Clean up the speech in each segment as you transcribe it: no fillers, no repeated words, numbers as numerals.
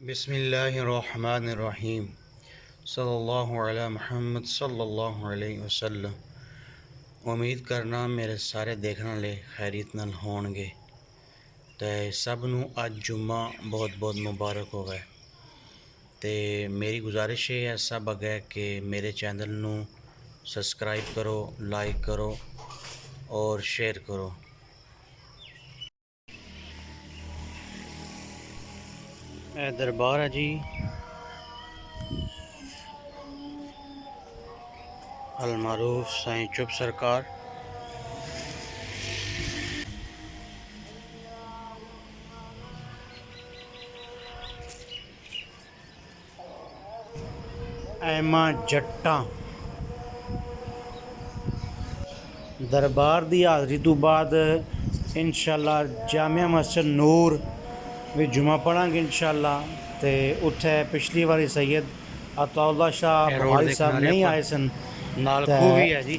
बिस्मिल्लाहिर्रहमानिर्रहीम सल्लल्लाहु अला मुहम्मद सल्लल्लाहु अलैहि वसल्लम। उम्मीद करना मेरे सारे देखने वाले खैरियत नाल होणगे ते सब नूं अज जुम्मा बहुत बहुत मुबारक होवे। ते मेरी गुजारिश है सब अगे कि मेरे चैनल नूं सब्सक्राइब करो, लाइक करो और शेयर करो। ए दरबार है जी अलमारूफ साईं चुप सरकार। ऐमा जट्टा दरबार दी हाज़री तो बाद इंशाअल्लाह जामिया मस्जिद नूर भी जुमा पढ़ांगे इंशाअल्लाह। ते उत्थे पिछली बारी सैयद अताउल्ला शाह बुखारी साहब नहीं आए सन, नाल खूह भी है जी,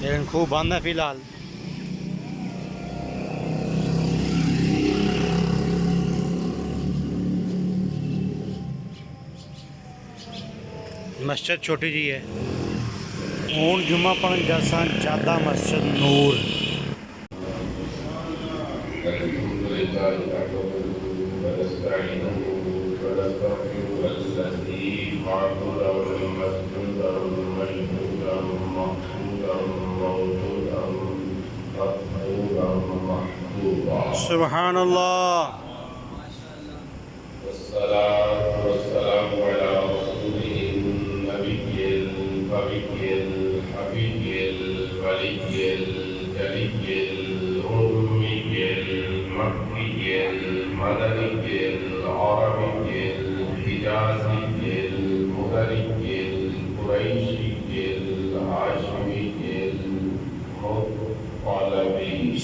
लेकिन खूह बंद है फिलहाल। मस्जिद छोटी जी है। हूँ जुमा पढ़न जासा जादा मस्जिद नूर। सुभान अल्लाह।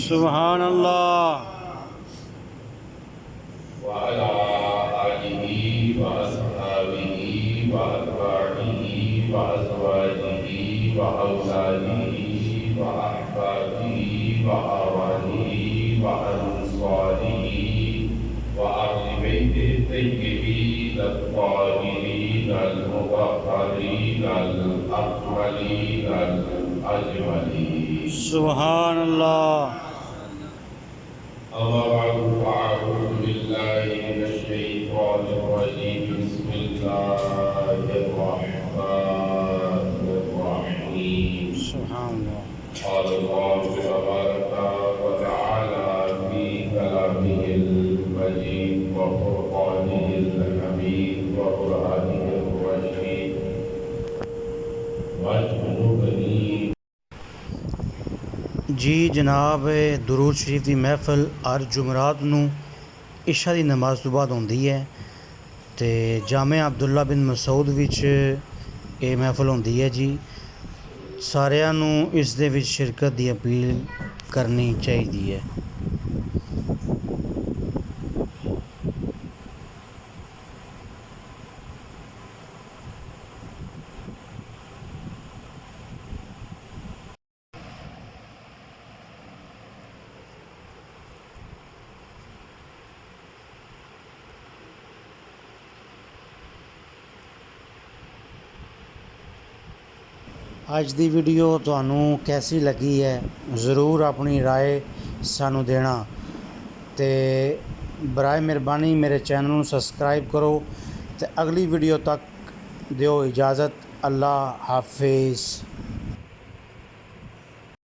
सुभान अल्लाह। وعلى آله وأصحابه وأتباعه وأزواجه وأولاده وأحبابه وأعوانه وأنصاره وأهل بيته الطيبين الطاهرين المطهرين الأكملين الأجملين. सुभान अल्लाह। أما بعد فأعوذ بالله من الشيطان الرجيم. بسم الله الرحمن الرحيم. सुभान अल्लाह। قال الله تبارك وتعالى في كلامه المجيد وفرقانه الحميد وقرآنه الرشيد واجنبني जी जनाब, दुरूद शरीफ की महफिल हर जुमरात नूं इशा की नमाज तो बाद होंदी है ते जामिया अब्दुल्ला बिन मसूद विच ये महफिल होंदी है जी। सारिਆਂ ਨੂੰ इस दे विच शिरकत की अपील करनी चाहिए है। अज दी वीडियो तुहानू कैसी लगी है ज़रूर अपनी राय सानू देना ते बराए मेहरबानी मेरे चैनल नू सब्सक्राइब करो ते अगली वीडियो तक दियो इजाज़त। अल्लाह हाफिज़।